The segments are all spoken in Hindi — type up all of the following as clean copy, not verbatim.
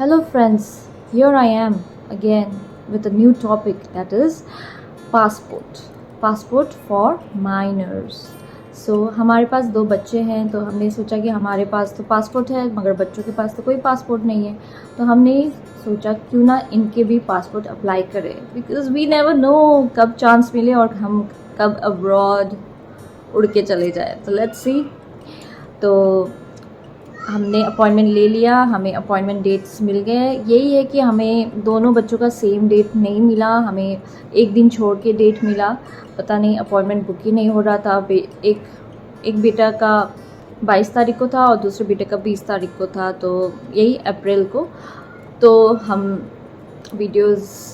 Hello friends, here I am again with a new topic, that is passport. Passport for minors. हमारे पास दो बच्चे हैं, तो हमने सोचा कि हमारे पास तो पासपोर्ट है मगर बच्चों के पास तो कोई पासपोर्ट नहीं है, तो हमने सोचा क्यों ना इनके भी पासपोर्ट अप्लाई करें, बिकॉज वी नेवर नो कब चांस मिले और हम कब अब्रॉड उड़ के चले जाए। तो लेट्स सी। तो हमने अपॉइंटमेंट ले लिया, हमें अपॉइंटमेंट डेट्स मिल गए। यही है कि हमें दोनों बच्चों का सेम डेट नहीं मिला, हमें एक दिन छोड़ के डेट मिला। पता नहीं अपॉइंटमेंट बुक ही नहीं हो रहा था। एक बेटा का 22 तारीख को था और दूसरे बेटे का 20 तारीख को था, तो यही अप्रैल को। तो हम वीडियोस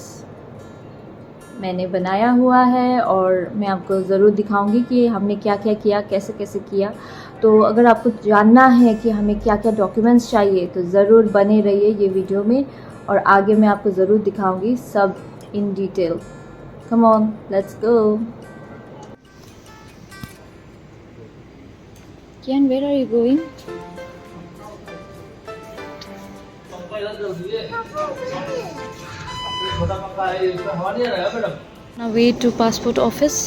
मैंने बनाया हुआ है और मैं आपको ज़रूर दिखाऊंगी कि हमने क्या क्या किया, कैसे कैसे किया। तो अगर आपको जानना है कि हमें क्या क्या डॉक्यूमेंट्स चाहिए तो ज़रूर बने रहिए ये वीडियो में, और आगे मैं आपको ज़रूर दिखाऊंगी सब in detail. Come on, let's go. Kian, where are you going? Now way to passport office,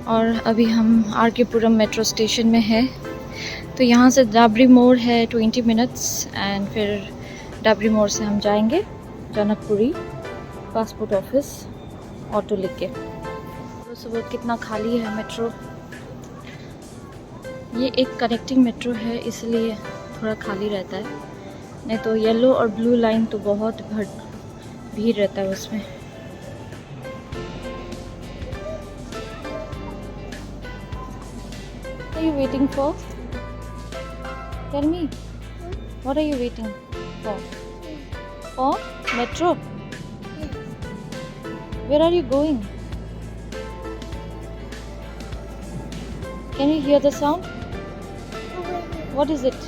और अभी हम आर के पुरम मेट्रो स्टेशन में है। तो यहाँ से डाबरी मोड़ है 20 मिनट्स, एंड फिर डाबरी मोड़ से हम जाएंगे जनकपुरी पासपोर्ट ऑफिस ऑटो लेके। तो सुबह कितना खाली है मेट्रो। ये एक कनेक्टिंग मेट्रो है इसलिए थोड़ा खाली रहता है, नहीं तो येलो और ब्लू लाइन तो बहुत भीड़ रहता है उसमें। What are you waiting for? Tell me. What are you waiting for? For metro? Where are you going? Can you hear the sound? What is it?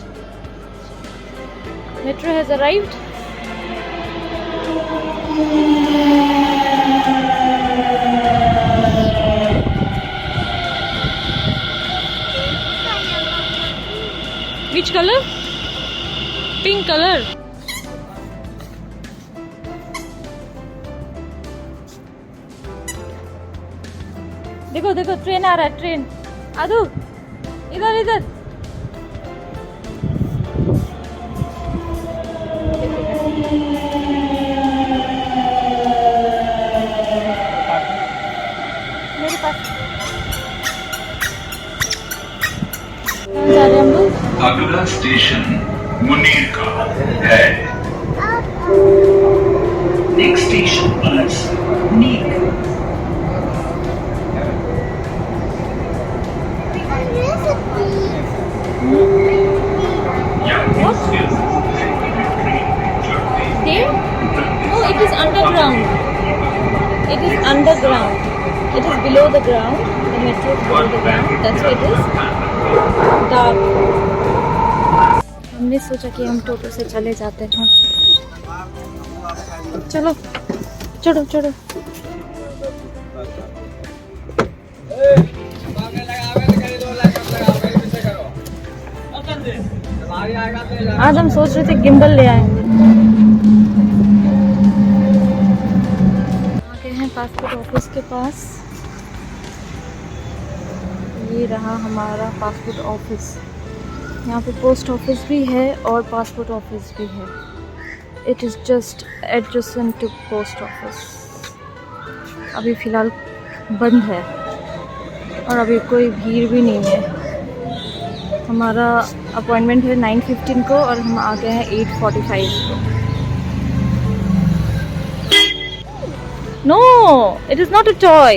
Metro has arrived. Which color? Pink color. देखो देखो ट्रेन आ रहा है, ट्रेन। आदू इधर इधर। मेरे पास जा रहे हम लोग। अगला स्टेशन मुनीर का है। Next station bus Munir. No, it is underground. It is underground. It is below the ground. The metro is below the ground. That's why it is dark. हमने सोचा कि हम टोटो से चले जाते हैं। चलो चलो चलो। आज हम सोच रहे थे गिम्बल ले आएंगे। आ गए हैं पासपोर्ट ऑफिस के पास। ये रहा हमारा पासपोर्ट ऑफिस। यहाँ पे पोस्ट ऑफिस भी है और पासपोर्ट ऑफिस भी है। It is just adjacent to post office. अभी फ़िलहाल बंद है और अभी कोई भीड़ भी नहीं है। हमारा अपॉइंटमेंट है 9:15 को और हम आ गए हैं 8:45 को। No, it is not a toy.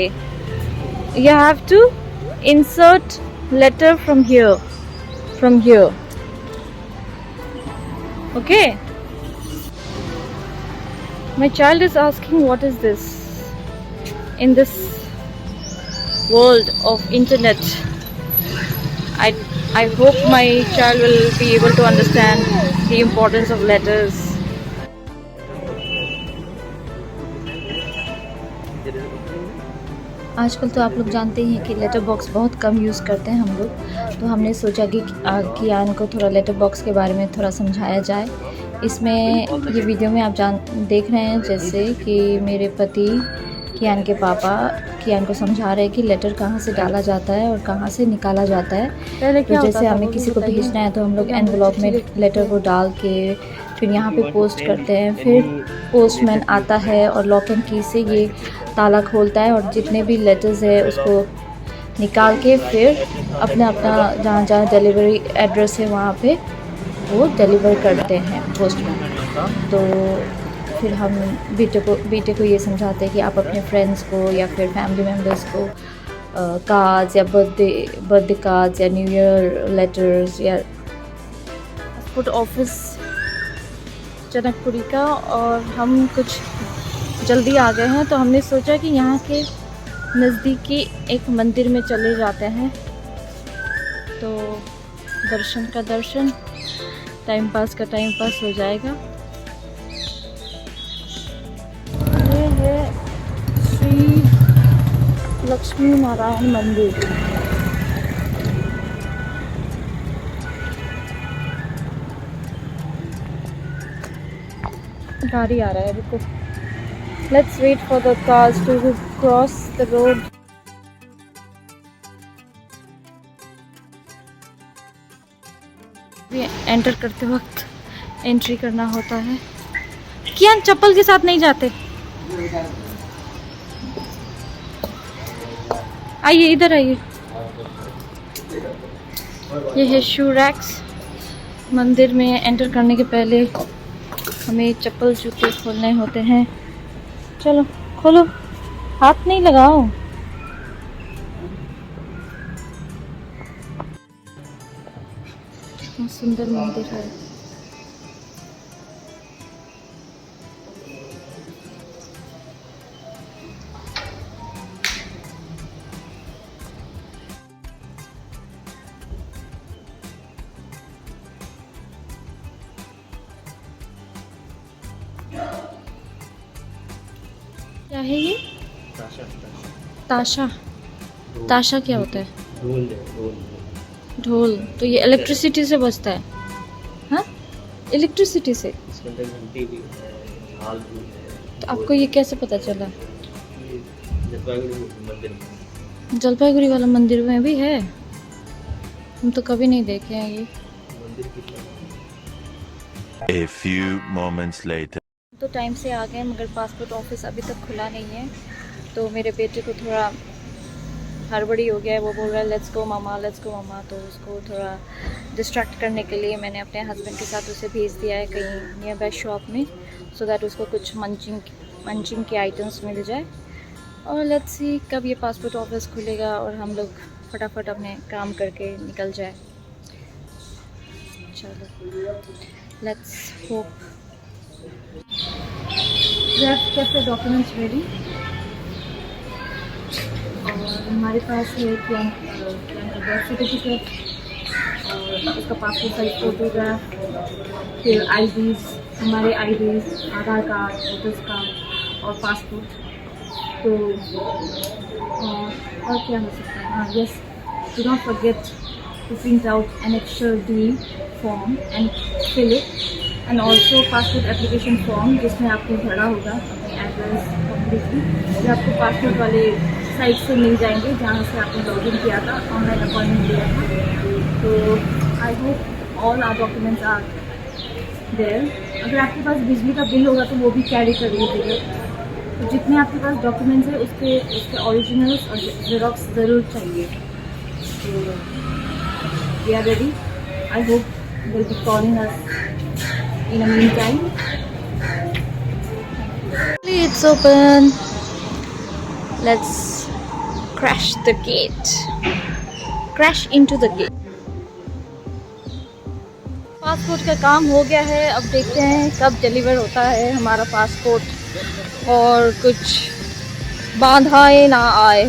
You have to insert letter from here. Okay, my child is asking what is this in this world of internet. I hope my child will be able to understand the importance of letters. आजकल तो आप लोग जानते ही हैं कि लेटर बॉक्स बहुत कम यूज़ करते हैं हम लोग, तो हमने सोचा कि कियान को थोड़ा लेटर बॉक्स के बारे में थोड़ा समझाया जाए इसमें ये वीडियो में आप देख रहे हैं जैसे कि मेरे पति कियान के पापा कियान को समझा रहे हैं कि लेटर कहाँ से डाला जाता है और कहाँ से निकाला जाता है। तो जैसे हमें किसी को भेजना है तो हम लोग एनवलप में लेटर को डाल के फिर यहाँ पे पोस्ट करते हैं। फिर पोस्टमैन आता है और लॉक एंड की से ये ताला खोलता है और जितने भी लेटर्स है उसको निकाल के फिर अपना जहाँ जहाँ डिलीवरी एड्रेस है वहाँ पे वो डिलीवर करते हैं पोस्टमैन। तो फिर हम बेटे को ये समझाते हैं कि आप अपने फ्रेंड्स को या फिर फैमिली मेम्बर्स को कार्ड्स या बर्थडे कार्ड्स या न्यू ईयर लेटर्स या पासपोर्ट ऑफिस जनकपुरी का। और हम कुछ जल्दी आ गए हैं तो हमने सोचा कि यहाँ के नज़दीकी एक मंदिर में चले जाते हैं। तो दर्शन का दर्शन, टाइम पास का टाइम पास हो जाएगा। ये है श्री लक्ष्मी नारायण मंदिर। गाड़ी आ रहा है, रुको। Let's wait for the cars to cross the road. Enter करते वक्त एंट्री करना होता है। कियान चप्पल के साथ नहीं जाते। आइए इधर आइए। ये है शू रैक्स। मंदिर में एंटर करने के पहले हमें चप्पल जूते खोलने होते हैं। चलो खोलो, हाथ नहीं लगाओ। कितना सुंदर मंदिर है। क्या है ये? ताशा। ताशा क्या होता है? ढोल। तो ये इलेक्ट्रिसिटी से बजता है? हाँ, इलेक्ट्रिसिटी से। तो आपको ये कैसे पता चला? जलपाईगुड़ी वाला मंदिर में भी है? हम तो कभी नहीं देखे हैं ये। A few moments later. तो टाइम से आ गए मगर पासपोर्ट ऑफिस अभी तक खुला नहीं है। तो मेरे बेटे को थोड़ा हड़बड़ी हो गया है। वो बोल रहा है let's go mama, let's go मामा। तो उसको थोड़ा डिस्ट्रैक्ट करने के लिए मैंने अपने हस्बैंड के साथ उसे भेज दिया है कहीं नियर बाय शॉप में, सो दैट उसको कुछ मंचिंग के आइटम्स मिल जाए। और लेट्स सी कब ये पासपोर्ट ऑफिस खुलेगा और हम लोग फटाफट अपने काम करके निकल जाए। चलो let's hope. We have kept the documents ready और हमारे पास है कियान का बर्थ सर्टिफिकेट और उसका पासपोर्ट साइज फोटोग्राफ, फिर आईडीज़, हमारे IDs, Aadhaar card, voters card और पासपोर्ट। तो और क्या हो सकता है? हाँ yes, do not forget to print out annexure D form and fill it, and also passport application form जिसमें आपको भरा होगा अपने एड्रेस कम्प्लीटली। ये आपको पासपोर्ट वाले साइट से मिल जाएंगे जहाँ से आपने लॉगिन किया था, ऑनलाइन अपॉइंटमेंट लिया था। तो I hope all are documents are there. अगर आपके पास बिजली का बिल होगा तो वो भी कैरी कर लीजिएगा। तो जितने आपके पास डॉक्यूमेंट्स हैं उसके ओरिजिनल्स और जेरोक्स ज़रूर चाहिए। तो we are ready. I hope will be calling us in the meantime. It's open. Let's crash the gate. Crash into the gate. Passport का काम हो गया है। अब देखते हैं कब डिलीवर होता है हमारा पासपोर्ट और कुछ बाधाएं ना आए,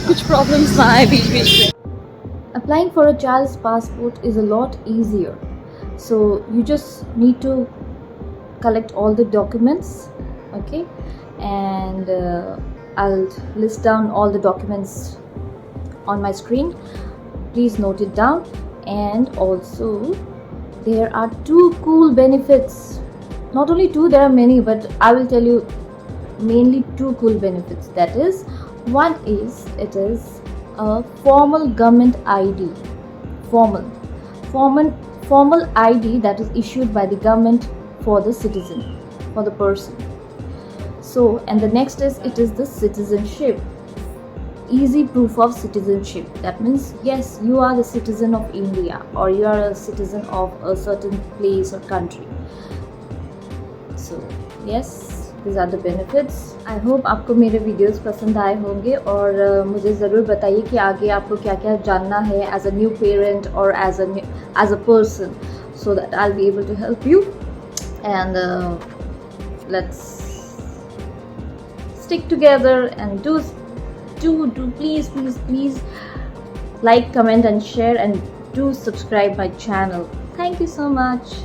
कुछ प्रॉब्लम्स ना आए बीच में। Applying for a child's passport is a lot easier. So you just need to collect all the documents, okay, and I'll list down all the documents on my screen. Please note it down, and also there are two cool benefits. Not only two, there are many, but I will tell you mainly two cool benefits. That is, one is it is a formal government ID, formal ID that is issued by the government for the citizen, for the person. So, and the next is it is the citizenship, easy proof of citizenship. That means yes, you are the citizen of India or you are a citizen of a certain place or country. So yes, these are the benefits. I hope आपको मेरे वीडियोस पसंद आए होंगे और मुझे ज़रूर बताइए कि आगे आपको क्या क्या जानना है एज अ न्यू पेरेंट और as a person, so that I'll be able to help you. And let's stick together and do please like, comment and share, and do subscribe my channel. Thank you so much.